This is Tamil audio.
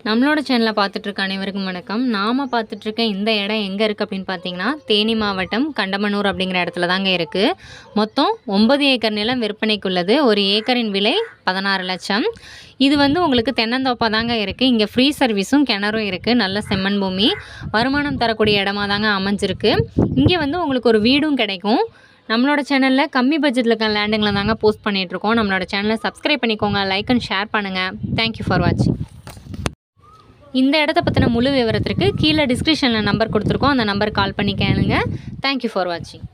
நம்மளோட சேனலை பார்த்துட்ருக்க அனைவருக்கும் வணக்கம். நாம் பார்த்துட்ருக்க இந்த இடம் எங்கே இருக்குது அப்படின்னு பார்த்தீங்கன்னா, தேனி மாவட்டம் கண்டமனூர் அப்படிங்கிற இடத்துல தாங்க இருக்குது. மொத்தம் 9 ஏக்கர் நிலம் விற்பனைக்குள்ளது. ஒரு ஏக்கரின் விலை 16 லட்சம். இது உங்களுக்கு தென்னந்தோப்பாக தாங்க இருக்குது. இங்கே ஃப்ரீ சர்வீஸும் கிணறும் இருக்குது. நல்ல செம்மண் பூமி, வருமானம் தரக்கூடிய இடமா தாங்க அமைஞ்சிருக்கு. இங்கே உங்களுக்கு ஒரு வீடும் கிடைக்கும். நம்மளோட சேனலில் கம்மி பட்ஜெட்டில் இருக்க லேண்டுங்களை தாங்க போஸ்ட் பண்ணிகிட்ருக்கோம். நம்மளோட சேனலை சப்ஸ்கிரைப் பண்ணிக்கோங்க, லைக் அண்ட் ஷேர் பண்ணுங்கள். தேங்க்யூ ஃபார் வாட்சிங். இந்த இடத்த பற்றின முழு விவரத்திற்கு கீழே டிஸ்கிரிப்ஷனில் நம்பர் கொடுத்துருக்கோம். அந்த நம்பர் கால் பண்ணி கேளுங்க. தேங்க்யூ ஃபார் வாட்சிங்.